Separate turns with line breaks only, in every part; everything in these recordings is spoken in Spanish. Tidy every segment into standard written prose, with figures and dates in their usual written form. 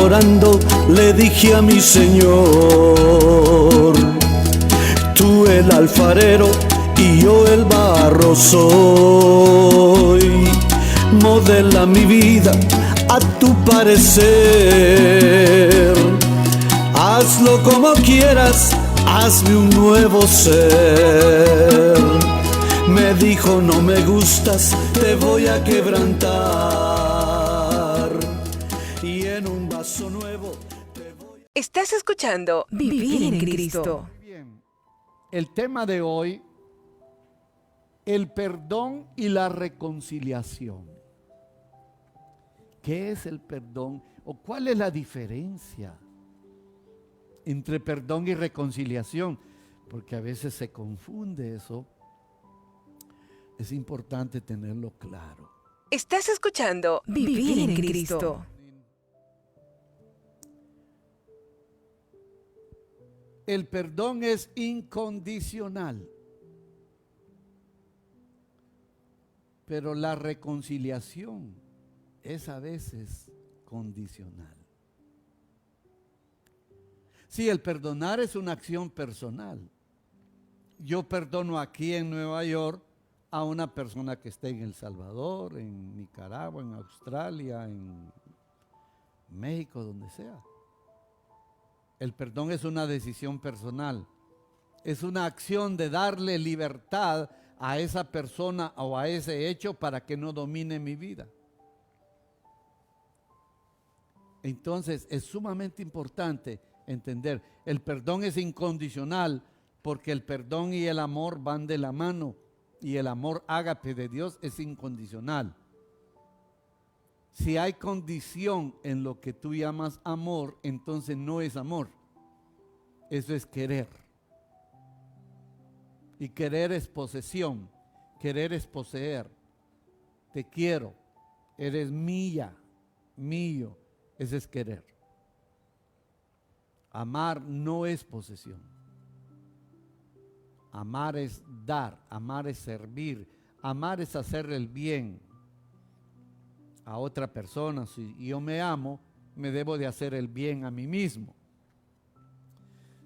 llorando le dije a mi Señor: tú el alfarero y yo el barro soy. Modela mi vida a tu parecer. Hazlo como quieras, hazme un nuevo ser. Me dijo: no me gustas, te voy a quebrantar. Y en un vaso nuevo te voy a...
Estás escuchando Vivir en Cristo.
Muy bien. El tema de hoy, el perdón y la reconciliación. ¿Qué es el perdón? ¿O cuál es la diferencia entre perdón y reconciliación? Porque a veces se confunde eso. Es importante tenerlo claro.
Estás escuchando Vivir en Cristo.
El perdón es incondicional, pero la reconciliación es a veces condicional. Sí, el perdonar es una acción personal. Yo perdono aquí en Nueva York a una persona que esté en El Salvador, en Nicaragua, en Australia, en México, donde sea. El perdón es una decisión personal. Es una acción de darle libertad a esa persona o a ese hecho para que no domine mi vida. Entonces es sumamente importante entender, el perdón es incondicional porque el perdón y el amor van de la mano y el amor ágape de Dios es incondicional. Si hay condición en lo que tú llamas amor, entonces no es amor, eso es querer. Y querer es posesión, querer es poseer. Te quiero, eres mía, mío. Ese es querer. Amar no es posesión. Amar es dar, amar es servir, amar es hacer el bien a otra persona. Si yo me amo, me debo de hacer el bien a mí mismo.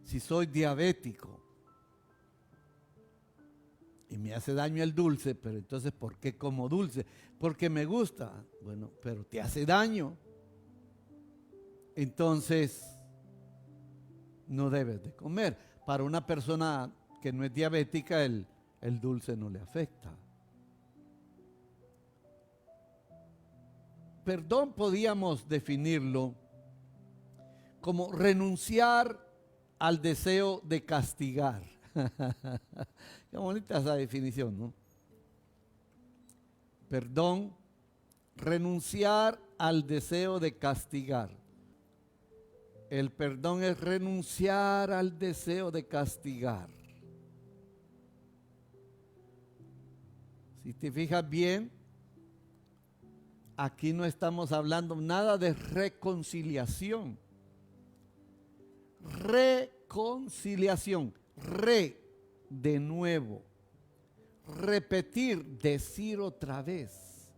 Si soy diabético y me hace daño el dulce, pero entonces ¿por qué como dulce? Porque me gusta. Bueno, pero te hace daño. Entonces, no debes de comer. Para una persona que no es diabética, el dulce no le afecta. Perdón podíamos definirlo como renunciar al deseo de castigar. Qué bonita esa definición, ¿no? Perdón, renunciar al deseo de castigar. El perdón es renunciar al deseo de castigar. Si te fijas bien, aquí no estamos hablando nada de reconciliación. Reconciliación, de nuevo, repetir, decir otra vez.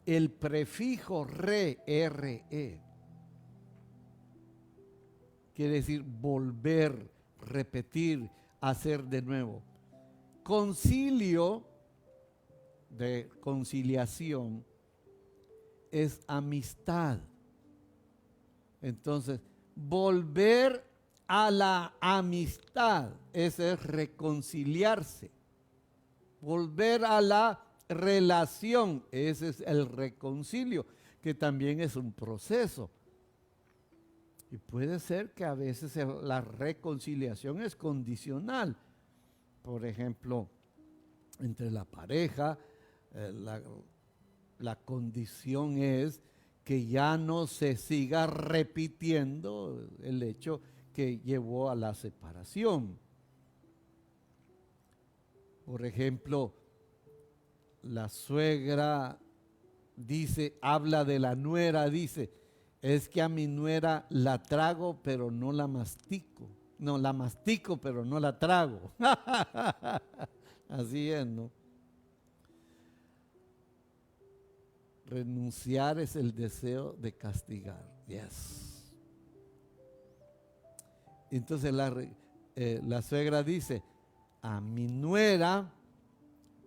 El prefijo re. Quiere decir volver, repetir, hacer de nuevo. Concilio, de conciliación, es amistad. Entonces, volver a la amistad, ese es reconciliarse. Volver a la relación, ese es el reconcilio, que también es un proceso. Y puede ser que a veces la reconciliación es condicional. Por ejemplo, entre la pareja, la condición es que ya no se siga repitiendo el hecho que llevó a la separación. Por ejemplo, la suegra dice, habla de la nuera, dice, es que a mi nuera la trago pero no la mastico. No, la mastico pero no la trago. Así es, ¿no? Renunciar es el deseo de castigar. Yes. Entonces la suegra dice, a mi nuera,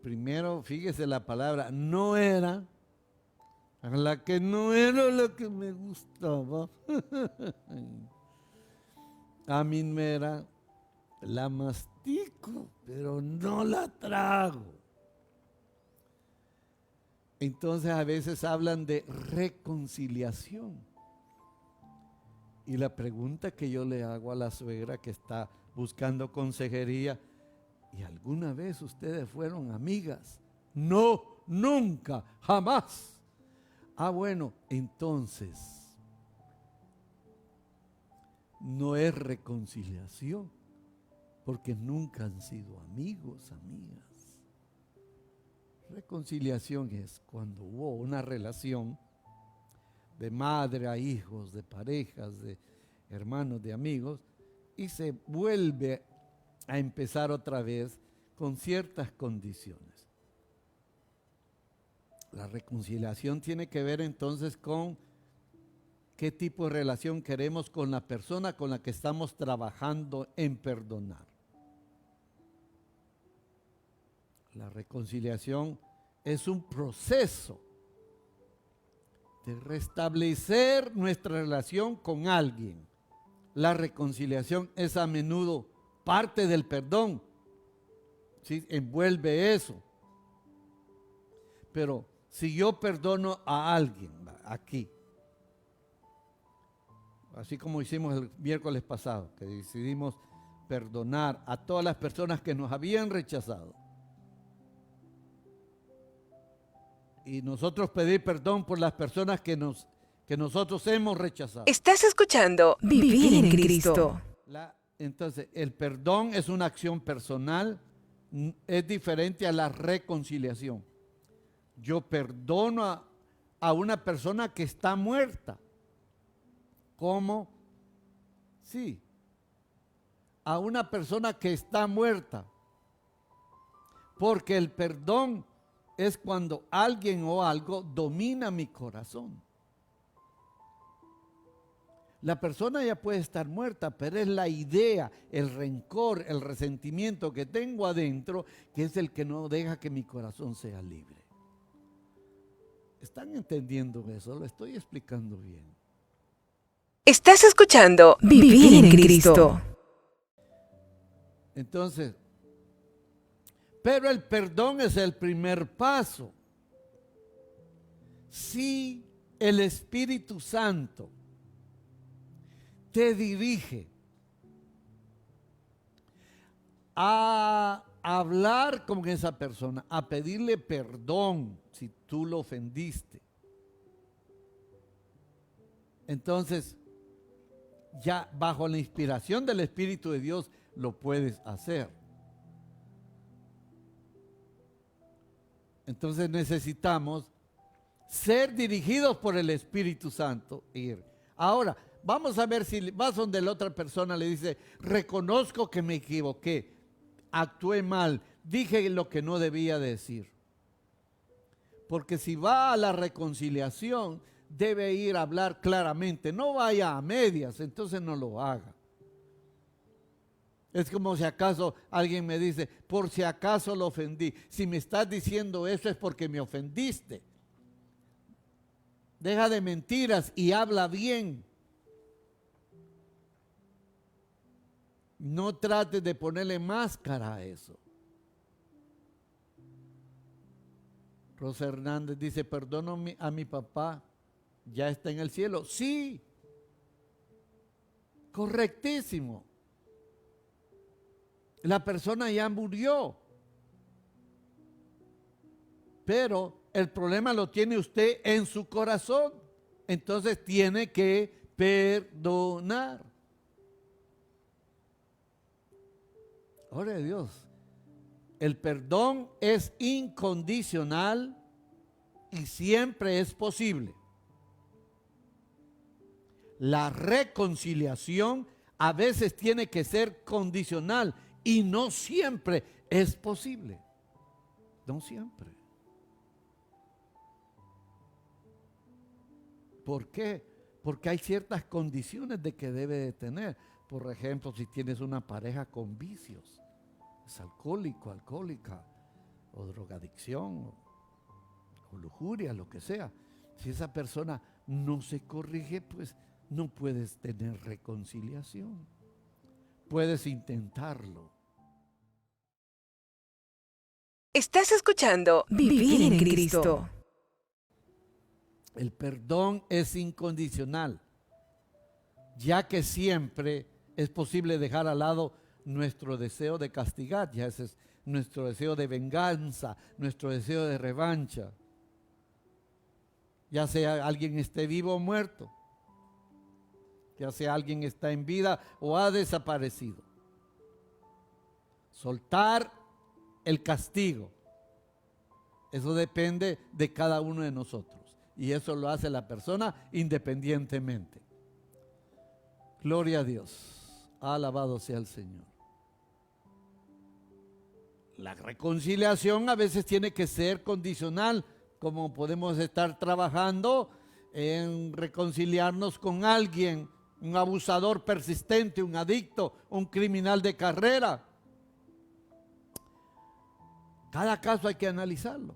primero fíjese la palabra, no era, a la que no era la que me gustaba. A mi nuera la mastico, pero no la trago. Entonces a veces hablan de reconciliación. Y la pregunta que yo le hago a la suegra que está buscando consejería, ¿y alguna vez ustedes fueron amigas? No, nunca, jamás. Ah, bueno, entonces no es reconciliación, porque nunca han sido amigos, amigas. Reconciliación es cuando hubo una relación de madre a hijos, de parejas, de hermanos, de amigos, y se vuelve a empezar otra vez con ciertas condiciones. La reconciliación tiene que ver entonces con qué tipo de relación queremos con la persona con la que estamos trabajando en perdonar. La reconciliación es un proceso de restablecer nuestra relación con alguien. La reconciliación es a menudo parte del perdón, ¿sí? Envuelve eso. Pero si yo perdono a alguien aquí, así como hicimos el miércoles pasado, que decidimos perdonar a todas las personas que nos habían rechazado, y nosotros pedir perdón por las personas que nosotros hemos rechazado.
Estás escuchando Vivir en Cristo.
Entonces, el perdón es una acción personal, es diferente a la reconciliación. Yo perdono a una persona que está muerta. ¿Cómo? Sí, a una persona que está muerta. Porque el perdón es cuando alguien o algo domina mi corazón. La persona ya puede estar muerta, pero es la idea, el rencor, el resentimiento que tengo adentro, que es el que no deja que mi corazón sea libre. ¿Están entendiendo eso? Lo estoy explicando bien.
Estás escuchando Vivir en Cristo.
Entonces, pero el perdón es el primer paso. Si el Espíritu Santo te dirige a hablar con esa persona, a pedirle perdón si tú lo ofendiste, entonces ya bajo la inspiración del Espíritu de Dios lo puedes hacer. Entonces necesitamos ser dirigidos por el Espíritu Santo. Ahora, vamos a ver si vas donde la otra persona le dice, reconozco que me equivoqué, actué mal, dije lo que no debía decir. Porque si va a la reconciliación, debe ir a hablar claramente, no vaya a medias, entonces no lo haga. Es como si acaso alguien me dice, por si acaso lo ofendí. Si me estás diciendo eso es porque me ofendiste. Deja de mentiras y habla bien. No trates de ponerle máscara a eso. Rosa Hernández dice, perdono a mi papá, ya está en el cielo. Sí, correctísimo. La persona ya murió. Pero el problema lo tiene usted en su corazón. Entonces tiene que perdonar. Gloria a Dios. El perdón es incondicional y siempre es posible. La reconciliación a veces tiene que ser condicional y no siempre es posible. No siempre. ¿Por qué? Porque hay ciertas condiciones de que debe de tener. Por ejemplo, si tienes una pareja con vicios, es alcohólico, alcohólica, o drogadicción, o lujuria, lo que sea. Si esa persona no se corrige, pues no puedes tener reconciliación. Puedes intentarlo.
Estás escuchando Vivir en Cristo.
El perdón es incondicional, ya que siempre es posible dejar al lado nuestro deseo de castigar, ya ese es nuestro deseo de venganza, nuestro deseo de revancha, ya sea alguien esté vivo o muerto, ya sea alguien está en vida o ha desaparecido. Soltar el castigo, eso depende de cada uno de nosotros, y eso lo hace la persona independientemente. Gloria a Dios, alabado sea el Señor. La reconciliación a veces tiene que ser condicional, como podemos estar trabajando en reconciliarnos con alguien, un abusador persistente, un adicto, un criminal de carrera. Cada caso hay que analizarlo.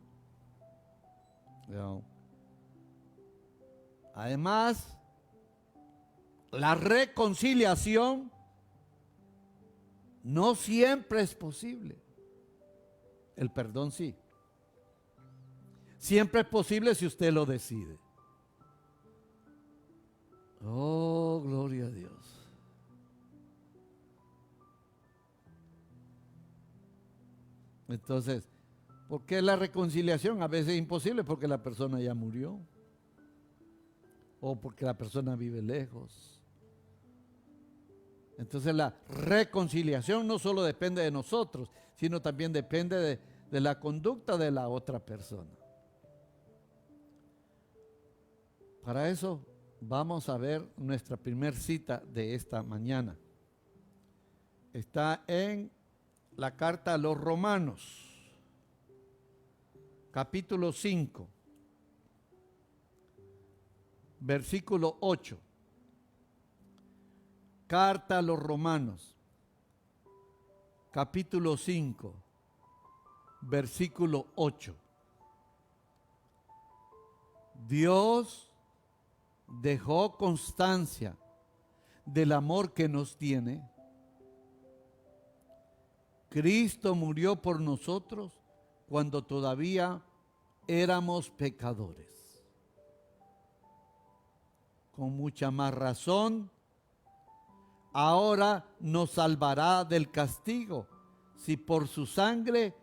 Además, la reconciliación no siempre es posible. El perdón sí. Siempre es posible si usted lo decide. Oh, gloria a Dios. Entonces, ¿por qué la reconciliación a veces es imposible? Porque la persona ya murió. O porque la persona vive lejos. Entonces la reconciliación no solo depende de nosotros, sino también depende de la conducta de la otra persona. Para eso vamos a ver nuestra primer cita de esta mañana. Está en la carta a los Romanos, capítulo 5, versículo 8. Carta a los Romanos, capítulo 5, versículo 8. Dios dejó constancia del amor que nos tiene. Cristo murió por nosotros cuando todavía éramos pecadores. Con mucha más razón, ahora nos salvará del castigo, si por su sangre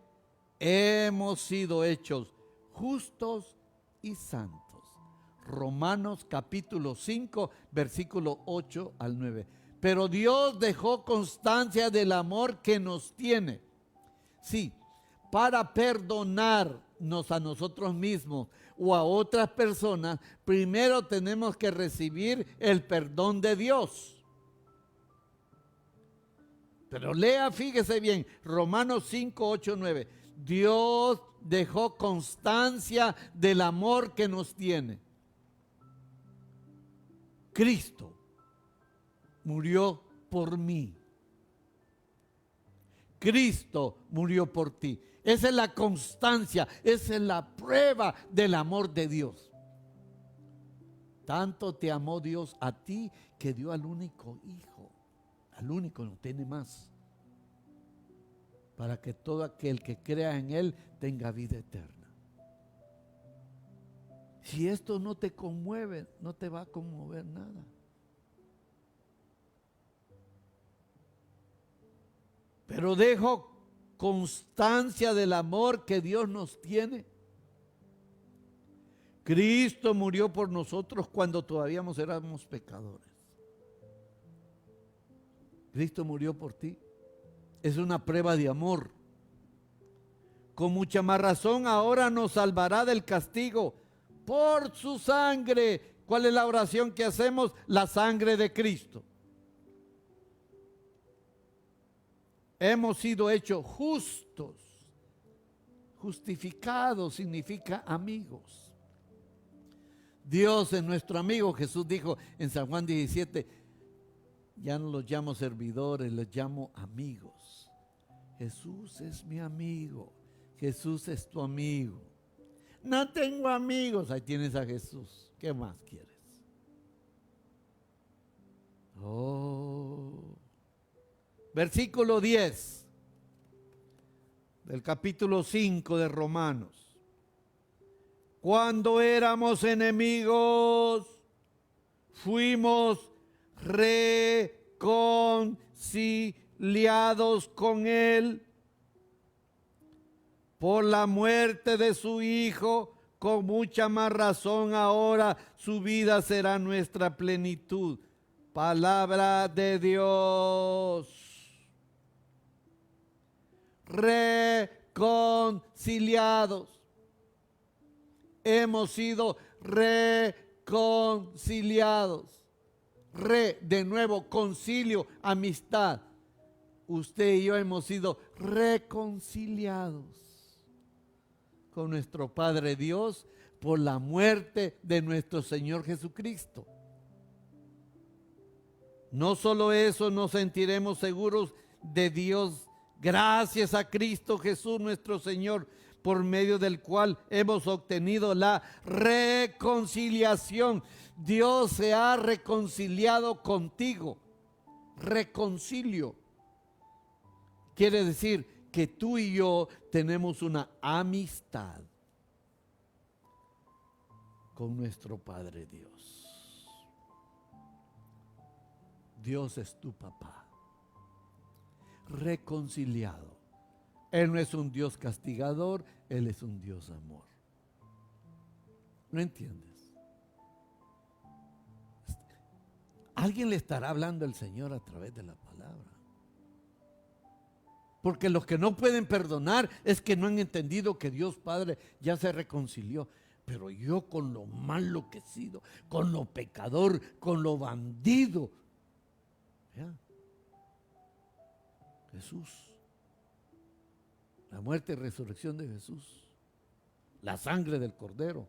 hemos sido hechos justos y santos. Romanos capítulo 5, versículo 8 al 9. Pero Dios dejó constancia del amor que nos tiene. Sí, para perdonarnos a nosotros mismos o a otras personas, primero tenemos que recibir el perdón de Dios. Pero lea, fíjese bien, Romanos 5, 8, 9. Dios dejó constancia del amor que nos tiene. Cristo murió por mí. Cristo murió por ti. Esa es la constancia, esa es la prueba del amor de Dios. Tanto te amó Dios a ti que dio al único hijo. Al único, no tiene más. Para que todo aquel que crea en Él tenga vida eterna. Si esto no te conmueve, no te va a conmover nada. Pero dejo constancia del amor que Dios nos tiene. Cristo murió por nosotros cuando todavía éramos pecadores. Cristo murió por ti. Es una prueba de amor. Con mucha más razón ahora nos salvará del castigo por su sangre. ¿Cuál es la oración que hacemos? La sangre de Cristo. Hemos sido hechos justos. Justificados significa amigos. Dios es nuestro amigo. Jesús dijo en San Juan 17, Ya no los llamo servidores, los llamo amigos. Jesús es mi amigo. Jesús es tu amigo. No tengo amigos. Ahí tienes a Jesús. ¿Qué más quieres? Oh. Versículo 10 del capítulo 5 de Romanos. Cuando éramos enemigos, fuimos reconciliados con Él por la muerte de su Hijo. Con mucha más razón ahora su vida será nuestra plenitud. Palabra de Dios. Reconciliados. Hemos sido reconciliados. De nuevo, concilio, amistad. Usted y yo hemos sido reconciliados con nuestro Padre Dios por la muerte de nuestro Señor Jesucristo. No solo eso, nos sentiremos seguros de Dios gracias a Cristo Jesús nuestro Señor, por medio del cual hemos obtenido la reconciliación. Dios se ha reconciliado contigo. Reconcilio. Quiere decir que tú y yo tenemos una amistad con nuestro Padre Dios. Dios es tu papá. Reconciliado. Él no es un Dios castigador, Él es un Dios amor. ¿No entiendes? Alguien le estará hablando al Señor a través de la palabra. Porque los que no pueden perdonar es que no han entendido que Dios Padre ya se reconcilió. Pero yo con lo malo que he sido, con lo pecador, con lo bandido. ¿Ya? Jesús. La muerte y resurrección de Jesús, la sangre del Cordero,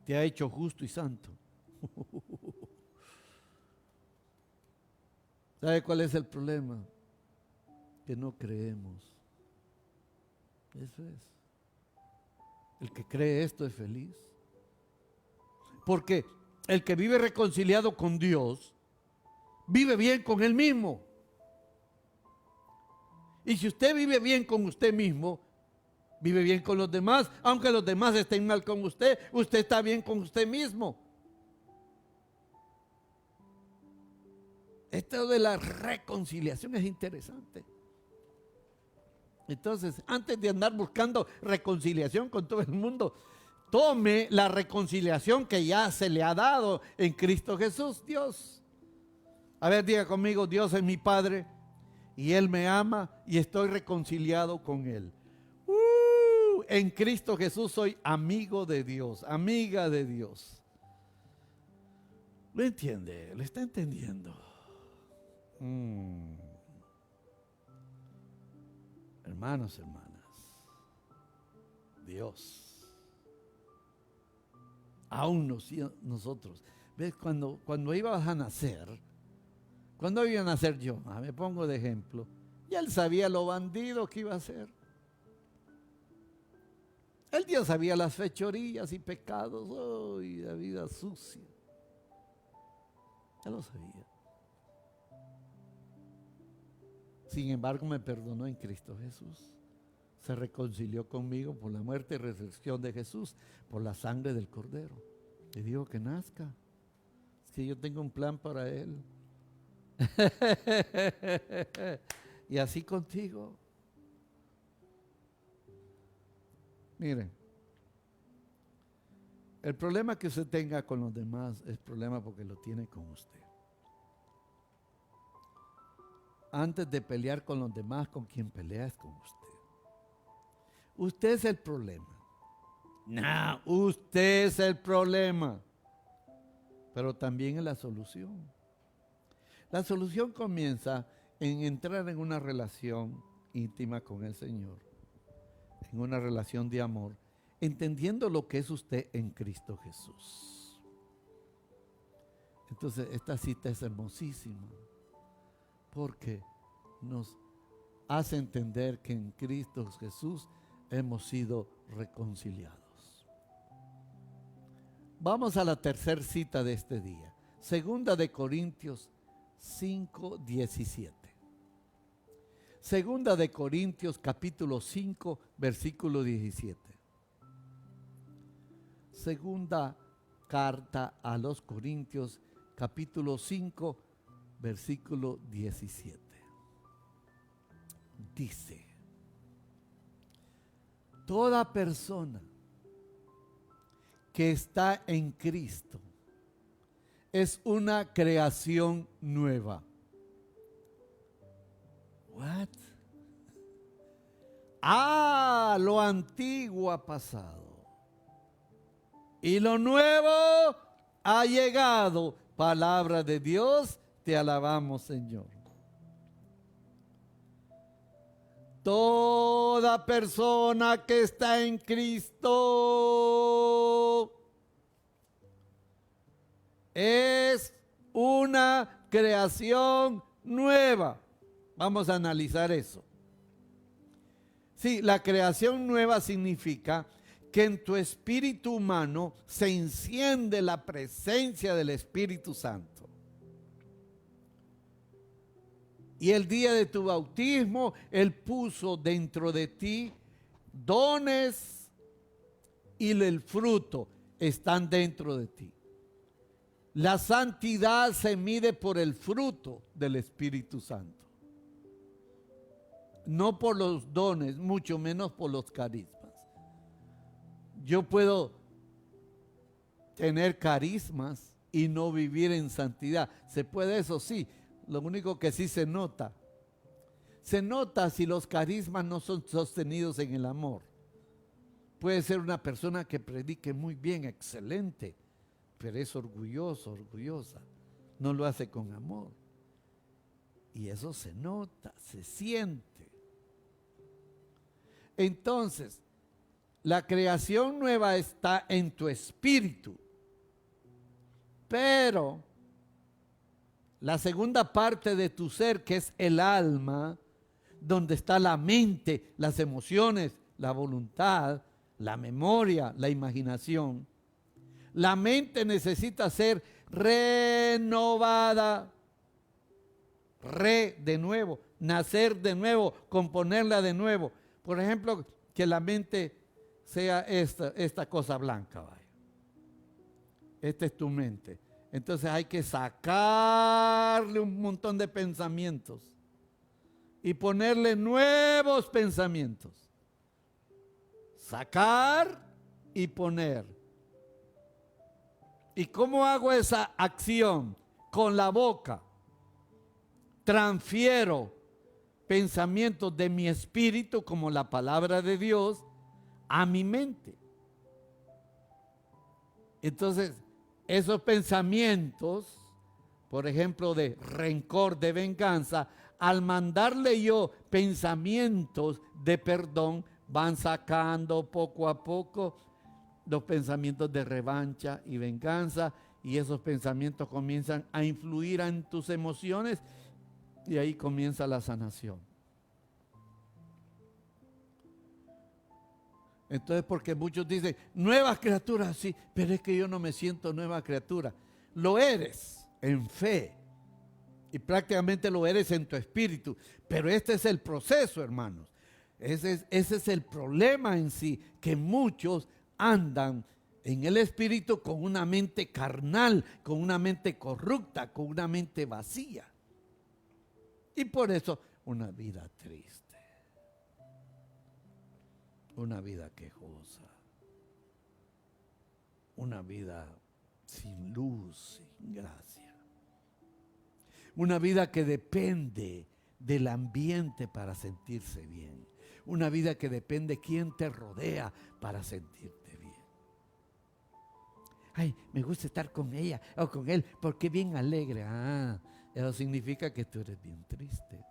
te ha hecho justo y santo. ¿Sabe cuál es el problema? Que no creemos. Eso es. El que cree esto es feliz. Porque el que vive reconciliado con Dios, vive bien con Él mismo. Y si usted vive bien con usted mismo, vive bien con los demás. Aunque los demás estén mal con usted, usted está bien con usted mismo. Esto de la reconciliación es interesante. Entonces, antes de andar buscando reconciliación con todo el mundo, tome la reconciliación que ya se le ha dado en Cristo Jesús, Dios. A ver, diga conmigo: Dios es mi Padre y Él me ama y estoy reconciliado con Él. En Cristo Jesús soy amigo de Dios, amiga de Dios. ¿Lo entiende? ¿Lo está entendiendo? Hermanos, hermanas, Dios, aún nosotros, ¿ves? Cuando ibas a nacer, cuando iba a nacer yo, me pongo de ejemplo, ya él sabía lo bandido que iba a ser. Él ya sabía las fechorías y pecados, y la vida sucia. Ya lo sabía. Sin embargo, me perdonó en Cristo Jesús. Se reconcilió conmigo por la muerte y resurrección de Jesús, por la sangre del Cordero. Le digo que nazca. Es que yo tengo un plan para él. Y así contigo. Miren, el problema que usted tenga con los demás es problema porque lo tiene con usted. Antes de pelear con los demás, con quien pelea es con usted. Usted es el problema. No, usted es el problema. Pero también es la solución. La solución comienza en entrar en una relación íntima con el Señor, en una relación de amor, entendiendo lo que es usted en Cristo Jesús. Entonces, esta cita es hermosísima. porque nos hace entender que en Cristo Jesús hemos sido reconciliados. Vamos a la tercera cita de este día. Segunda de Corintios 5:17. Segunda de Corintios capítulo 5, versículo 17. Segunda carta a los Corintios capítulo 5, versículo 17. Dice: toda persona que está en Cristo es una creación nueva. What? Lo antiguo ha pasado y lo nuevo ha llegado. Palabra de Dios, te alabamos, Señor. Toda persona que está en Cristo es una creación nueva. Vamos a analizar eso. Sí, la creación nueva significa que en tu espíritu humano se enciende la presencia del Espíritu Santo. Y el día de tu bautismo, Él puso dentro de ti dones y el fruto están dentro de ti. La santidad se mide por el fruto del Espíritu Santo. No por los dones, mucho menos por los carismas. Yo puedo tener carismas y no vivir en santidad. Se puede, eso sí. Lo único que sí se nota si los carismas no son sostenidos en el amor. Puede ser una persona que predique muy bien, excelente, pero es orgulloso, orgullosa. No lo hace con amor. Y eso se nota, se siente. Entonces, la creación nueva está en tu espíritu. Pero la segunda parte de tu ser, que es el alma, donde está la mente, las emociones, la voluntad, la memoria, la imaginación. La mente necesita ser renovada, de nuevo, nacer de nuevo, componerla de nuevo. Por ejemplo, que la mente sea esta cosa blanca, vaya. Esta es tu mente. Entonces hay que sacarle un montón de pensamientos y ponerle nuevos pensamientos. Sacar y poner. ¿Y cómo hago esa acción? Con la boca. Transfiero pensamientos de mi espíritu, como la palabra de Dios, a mi mente. Entonces, esos pensamientos, por ejemplo, de rencor, de venganza, al mandarle yo pensamientos de perdón, van sacando poco a poco los pensamientos de revancha y venganza, y esos pensamientos comienzan a influir en tus emociones, y ahí comienza la sanación. Entonces, porque muchos dicen, nuevas criaturas, sí, pero es que yo no me siento nueva criatura. Lo eres en fe y prácticamente lo eres en tu espíritu, pero este es el proceso, hermanos. Ese es el problema en sí, que muchos andan en el espíritu con una mente carnal, con una mente corrupta, con una mente vacía. Y por eso una vida triste, una vida quejosa, una vida sin luz, sin gracia, una vida que depende del ambiente para sentirse bien, una vida que depende de quién te rodea para sentirte bien. Ay, me gusta estar con ella o con él porque es bien alegre. Eso significa que tú eres bien triste.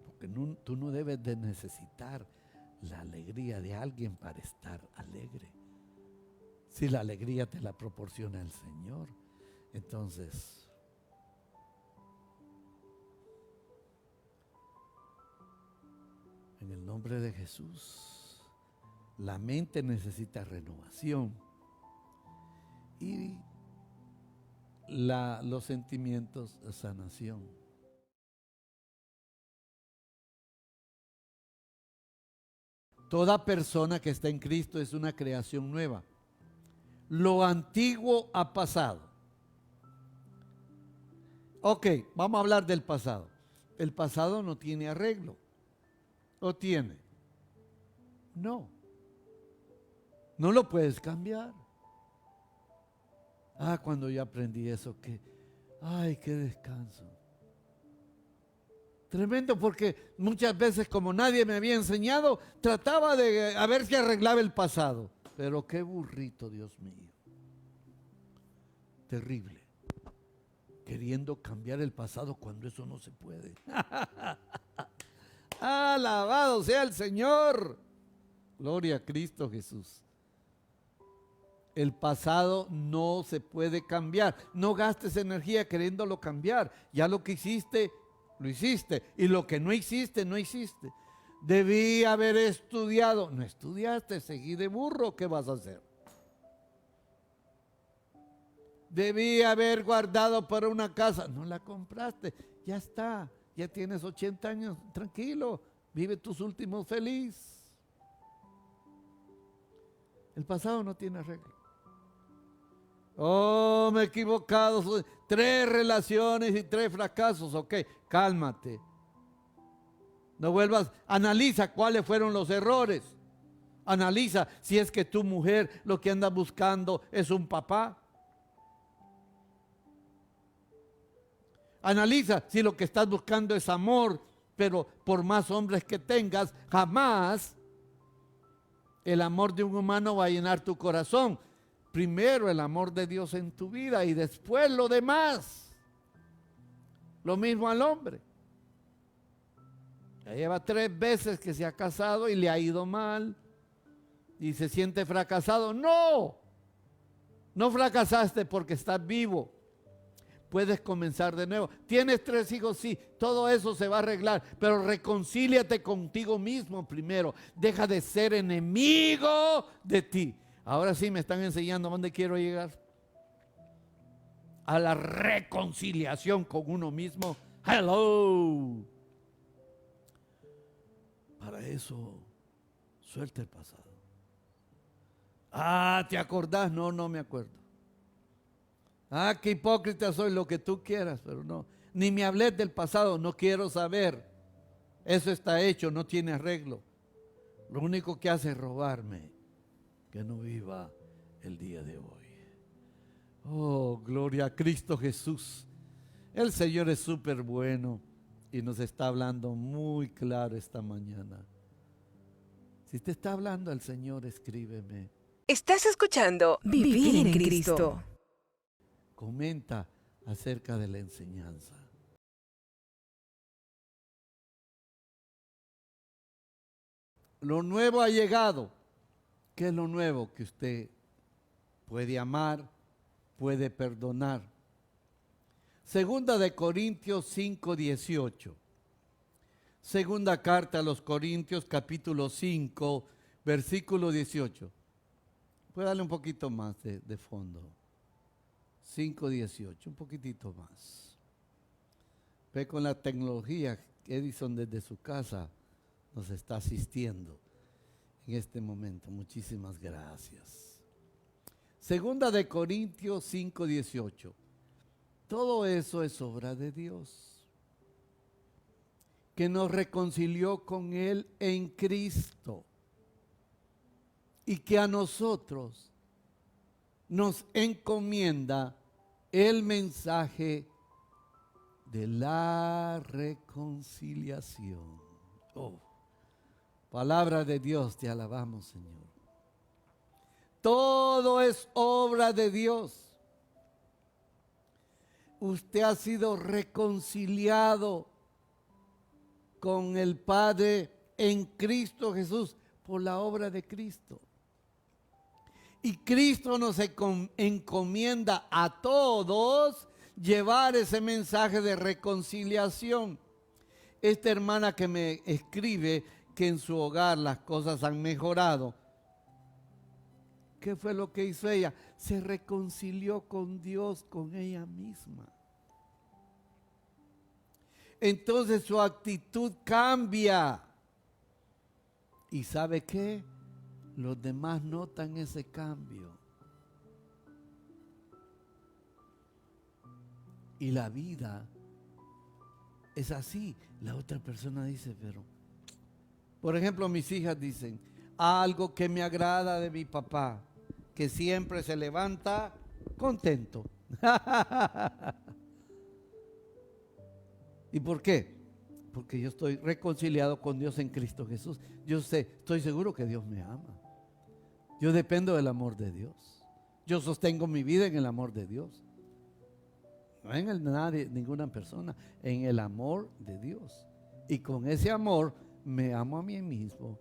Porque tú no debes de necesitar la alegría de alguien para estar alegre. Si la alegría te la proporciona el Señor, entonces nombre de Jesús. La mente necesita renovación. Y los sentimientos, sanación. Toda persona que está en Cristo es una creación nueva. Lo antiguo ha pasado. Ok, vamos a hablar del pasado. El pasado no tiene arreglo. ¿O tiene? No. No lo puedes cambiar. Cuando yo aprendí eso, qué descanso. Tremendo, porque muchas veces, como nadie me había enseñado, trataba de a ver si arreglaba el pasado. Pero qué burrito, Dios mío. Terrible. Queriendo cambiar el pasado cuando eso no se puede. Alabado sea el Señor. Gloria a Cristo Jesús. El pasado no se puede cambiar. No gastes energía queriéndolo cambiar. Ya lo que hiciste, lo hiciste. Y lo que no hiciste, no hiciste. Debí haber estudiado. No estudiaste, seguí de burro. ¿Qué vas a hacer? Debí haber guardado para una casa. No la compraste. Ya está. Ya tienes 80 años. Tranquilo. Vive tus últimos feliz. El pasado no tiene arreglo. Oh, me he equivocado. 3 relaciones y 3 fracasos. Ok, cálmate. No vuelvas. Analiza cuáles fueron los errores. Analiza si es que tu mujer lo que anda buscando es un papá. Analiza si lo que estás buscando es amor, pero por más hombres que tengas, jamás el amor de un humano va a llenar tu corazón. Primero el amor de Dios en tu vida y después lo demás. Lo mismo al hombre. Ya lleva 3 veces que se ha casado y le ha ido mal y se siente fracasado. No, no fracasaste porque estás vivo. Puedes comenzar de nuevo. Tienes 3 hijos, sí, todo eso se va a arreglar, pero reconcíliate contigo mismo primero. Deja de ser enemigo de ti. Ahora sí me están enseñando a dónde quiero llegar. A la reconciliación con uno mismo. Hello. Para eso, suelta el pasado. ¿Te acordás? No, no me acuerdo. Qué hipócrita soy, lo que tú quieras, pero no. Ni me hables del pasado, no quiero saber. Eso está hecho, no tiene arreglo. Lo único que hace es robarme. Que no viva el día de hoy. Oh, gloria a Cristo Jesús. El Señor es súper bueno y nos está hablando muy claro esta mañana. Si te está hablando el Señor, escríbeme.
Estás escuchando Vivir en Cristo.
Comenta acerca de la enseñanza. Lo nuevo ha llegado. ¿Qué es lo nuevo? Que usted puede amar, puede perdonar. Segunda de Corintios 5:18. Segunda carta a los Corintios, capítulo 5, versículo 18. Puede darle un poquito más de fondo. 5:18, un poquitito más. Ve con la tecnología, Edison desde su casa nos está asistiendo en este momento. Muchísimas gracias. Segunda de Corintios 5:18. Todo eso es obra de Dios, que nos reconcilió con Él en Cristo y que a nosotros nos encomienda el mensaje de la reconciliación. Oh, palabra de Dios, te alabamos, Señor. Todo es obra de Dios. Usted ha sido reconciliado con el Padre en Cristo Jesús por la obra de Cristo. Y Cristo nos encomienda a todos llevar ese mensaje de reconciliación. Esta hermana que me escribe que en su hogar las cosas han mejorado, ¿qué fue lo que hizo ella? Se reconcilió con Dios, con ella misma. Entonces su actitud cambia. ¿Y sabe qué? Los demás notan ese cambio. Y la vida es así. La otra persona dice, pero... Por ejemplo, mis hijas dicen, algo que me agrada de mi papá, que siempre se levanta contento. ¿Y por qué? Porque yo estoy reconciliado con Dios en Cristo Jesús. Yo estoy seguro que Dios me ama. Yo dependo del amor de Dios. Yo sostengo mi vida en el amor de Dios. No en el nadie, ninguna persona, en el amor de Dios. Y con ese amor me amo a mí mismo.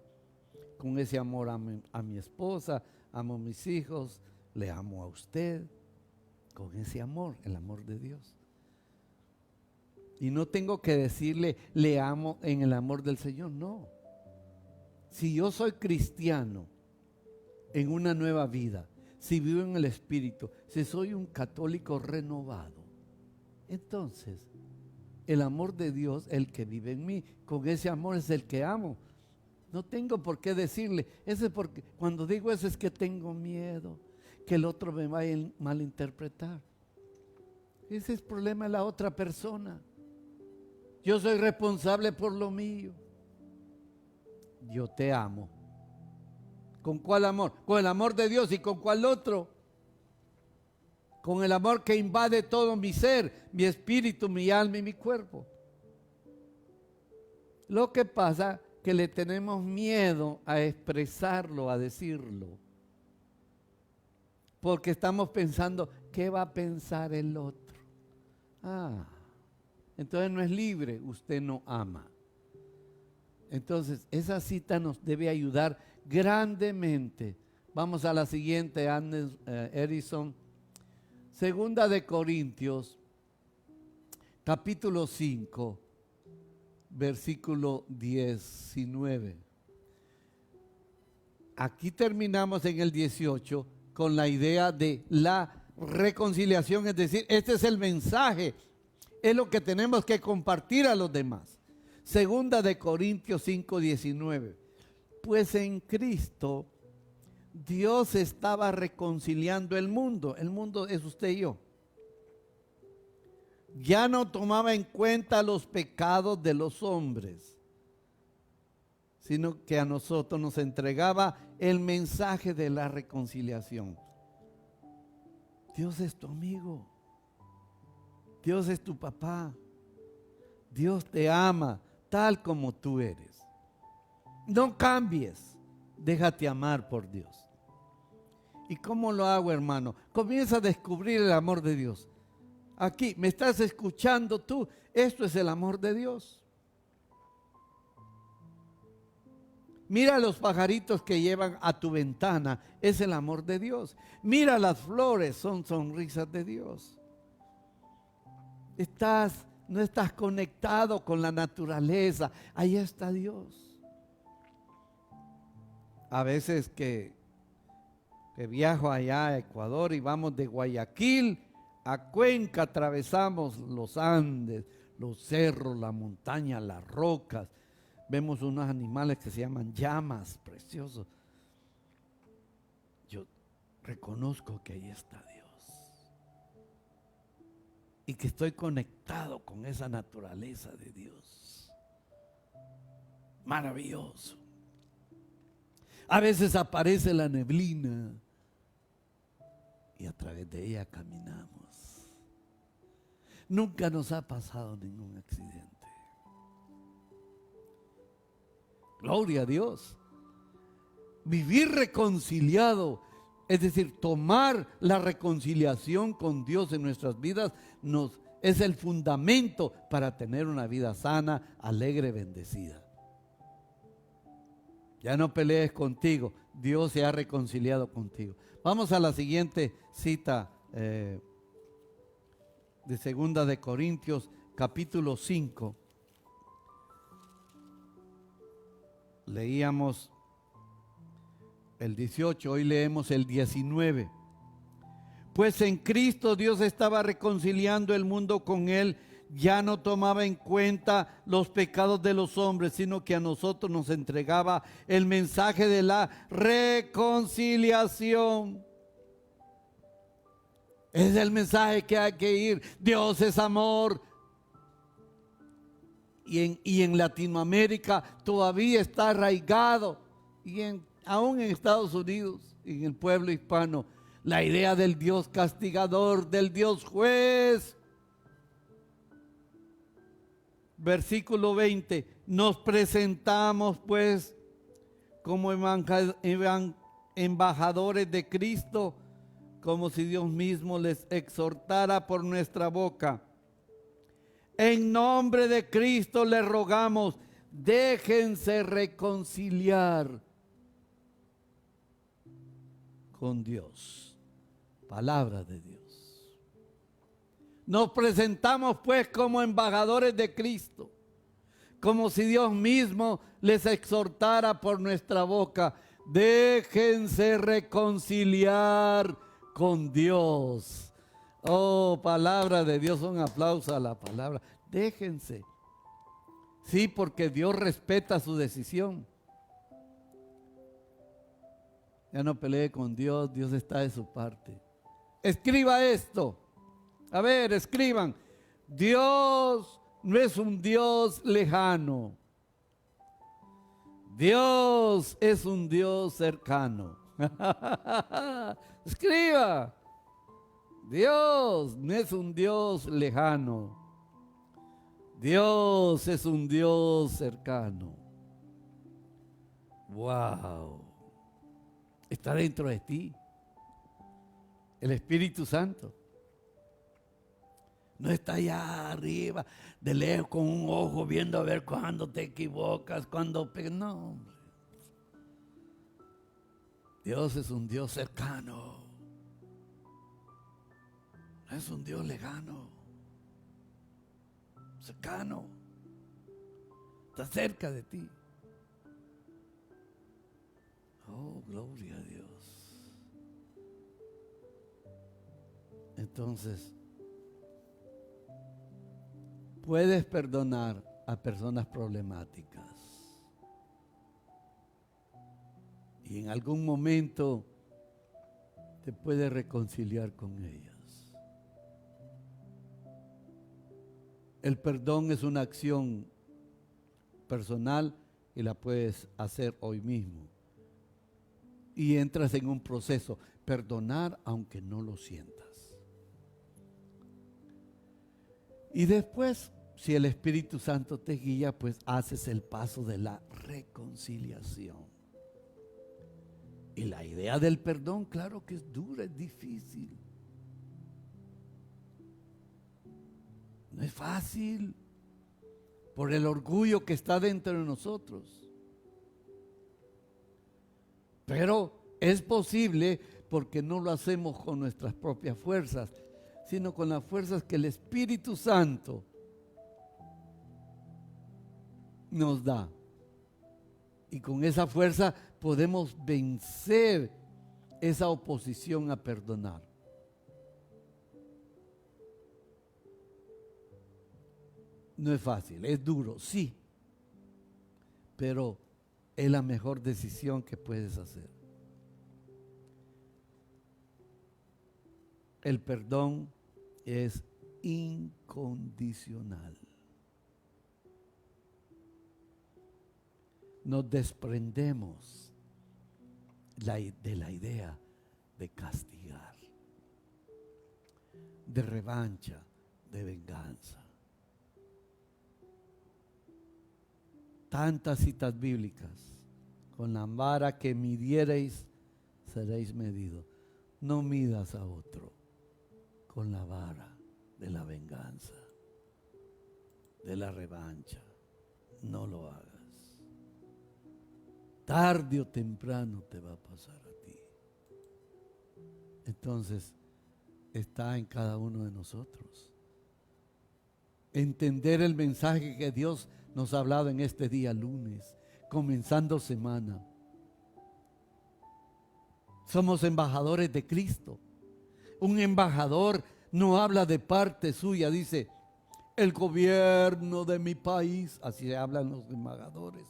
Con ese amor amo a mi esposa, amo a mis hijos, le amo a usted. Con ese amor, el amor de Dios. Y no tengo que decirle, le amo en el amor del Señor, no. Si yo soy cristiano en una nueva vida, si vivo en el Espíritu, si soy un católico renovado, entonces el amor de Dios, el que vive en mí, con ese amor es el que amo. No tengo por qué decirle, ese porque cuando digo eso es que tengo miedo, que el otro me vaya a malinterpretar. Ese es el problema de la otra persona. Yo soy responsable por lo mío. Yo te amo. ¿Con cuál amor? Con el amor de Dios. ¿Y con cuál otro? Con el amor que invade todo mi ser, mi espíritu, mi alma y mi cuerpo. Lo que pasa es que le tenemos miedo a expresarlo, a decirlo. Porque estamos pensando, ¿qué va a pensar el otro? Entonces no es libre, usted no ama. Entonces esa cita nos debe ayudar grandemente. Vamos a la siguiente, Edison. Segunda de Corintios, capítulo 5, versículo 19. Aquí terminamos en el 18 con la idea de la reconciliación, es decir, este es el mensaje, es lo que tenemos que compartir a los demás. Segunda de Corintios 5, 19. Pues en Cristo Dios estaba reconciliando el mundo es usted y yo. Ya no tomaba en cuenta los pecados de los hombres, sino que a nosotros nos entregaba el mensaje de la reconciliación. Dios es tu amigo. Dios es tu papá. Dios te ama tal como tú eres. No cambies. Déjate amar por Dios. ¿Y cómo lo hago, hermano? Comienza a descubrir el amor de Dios. Aquí, ¿me estás escuchando tú? Esto es el amor de Dios. Mira los pajaritos que llevan a tu ventana, es el amor de Dios. Mira las flores, son sonrisas de Dios. No estás conectado con la naturaleza, ahí está Dios. A veces que viajo allá a Ecuador y vamos de Guayaquil a Cuenca, atravesamos los Andes, los cerros, la montaña, las rocas. Vemos unos animales que se llaman llamas, preciosos. Yo reconozco que ahí está Dios. Y que estoy conectado con esa naturaleza de Dios. Maravilloso. A veces aparece la neblina y a través de ella caminamos. Nunca nos ha pasado ningún accidente. Gloria a Dios. Vivir reconciliado, es decir, tomar la reconciliación con Dios en nuestras vidas es el fundamento para tener una vida sana, alegre, bendecida. Ya no pelees contigo, Dios se ha reconciliado contigo. Vamos a la siguiente cita de Segunda de Corintios, capítulo 5. Leíamos el 18, hoy leemos el 19. Pues en Cristo Dios estaba reconciliando el mundo con Él, ya no tomaba en cuenta los pecados de los hombres, sino que a nosotros nos entregaba el mensaje de la reconciliación. Es el mensaje que hay que ir. Dios es amor. Y en Latinoamérica todavía está arraigado, y aún en Estados Unidos, en el pueblo hispano, la idea del Dios castigador, del Dios juez. Versículo 20, nos presentamos pues como embajadores de Cristo, como si Dios mismo les exhortara por nuestra boca. En nombre de Cristo les rogamos, déjense reconciliar con Dios. Palabra de Dios. Nos presentamos pues como embajadores de Cristo, como si Dios mismo les exhortara por nuestra boca, déjense reconciliar con Dios. Oh, palabra de Dios, un aplauso a la palabra. Déjense. Sí, porque Dios respeta su decisión. Ya no pelee con Dios, Dios está de su parte. Escriba esto. A ver, escriban. Dios no es un Dios lejano. Dios es un Dios cercano. Escriba. Dios no es un Dios lejano. Dios es un Dios cercano. Wow. Está dentro de ti. El Espíritu Santo. No está allá arriba, de lejos, con un ojo viendo a ver cuándo te equivocas, cuándo... No, hombre. Dios es un Dios cercano. No es un Dios lejano. Cercano. Está cerca de ti. Oh, gloria a Dios. Entonces, puedes perdonar a personas problemáticas. Y en algún momento te puedes reconciliar con ellas. El perdón es una acción personal y la puedes hacer hoy mismo. Y entras en un proceso, perdonar aunque no lo sientas. Y después, si el Espíritu Santo te guía, pues haces el paso de la reconciliación. Y la idea del perdón, claro que es dura, es difícil. No es fácil por el orgullo que está dentro de nosotros. Pero es posible porque no lo hacemos con nuestras propias fuerzas, sino con las fuerzas que el Espíritu Santo nos da. Y con esa fuerza podemos vencer esa oposición a perdonar. No es fácil, es duro, sí, pero es la mejor decisión que puedes hacer. El perdón es incondicional. Nos desprendemos de la idea de castigar, de revancha, de venganza. Tantas citas bíblicas. Con la vara que midiereis, seréis medidos. No midas a otro con la vara de la venganza, de la revancha. No lo hagas. Tarde o temprano te va a pasar a ti. Entonces, está en cada uno de nosotros entender el mensaje que Dios nos ha hablado en este día lunes. comenzando semana. Somos embajadores de Cristo. Un embajador no habla de parte suya, dice, el gobierno de mi país. Así hablan los embajadores.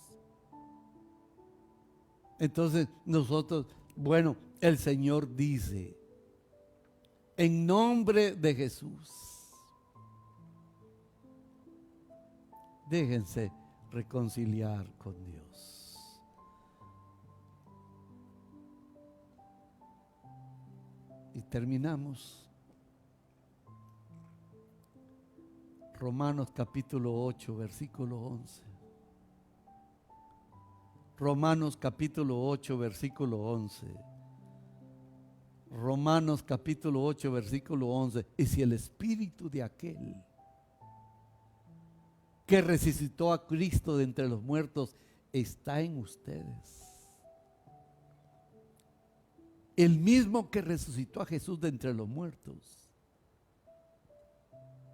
Entonces nosotros, bueno, el Señor dice, en nombre de Jesús, déjense reconciliar con Dios. Y terminamos. Romanos capítulo 8, versículo 11. Romanos capítulo 8, versículo 11. Romanos capítulo 8, versículo 11. Y si el espíritu de aquel que resucitó a Cristo de entre los muertos está en ustedes, el mismo que resucitó a Jesús de entre los muertos,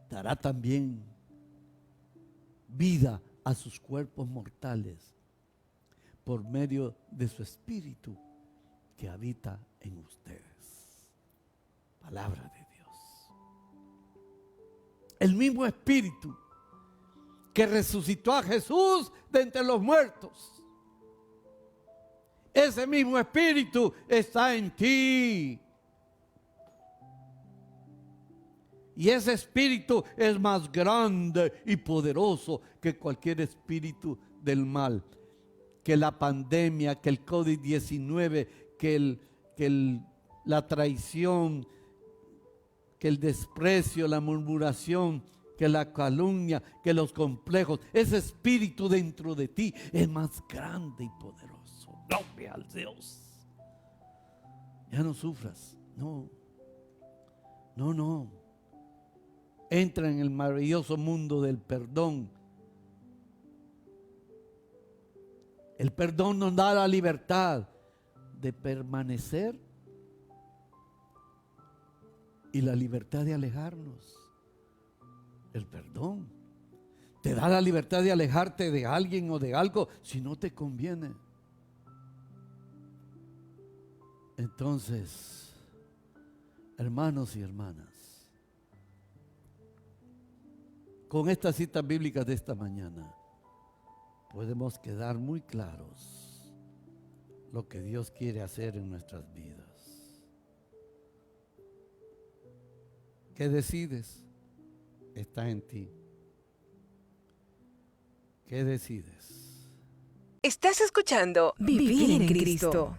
dará también vida a sus cuerpos mortales por medio de su espíritu que habita en ustedes. Palabra de Dios. El mismo espíritu que resucitó a Jesús de entre los muertos, ese mismo espíritu está en ti. Y ese espíritu es más grande y poderoso que cualquier espíritu del mal, que la pandemia, que el COVID-19, que la traición, que el desprecio, la murmuración, que la calumnia, que los complejos. Ese espíritu dentro de ti es más grande y poderoso. Gloria al Dios. Ya no sufras. No. Entra en el maravilloso mundo del perdón. El perdón nos da la libertad de permanecer y la libertad de alejarnos. El perdón te da la libertad de alejarte de alguien o de algo si no te conviene. Entonces, hermanos y hermanas, con estas citas bíblicas de esta mañana podemos quedar muy claros lo que Dios quiere hacer en nuestras vidas. ¿Qué decides? Está en ti. ¿Qué decides?
Estás escuchando Vivir en Cristo.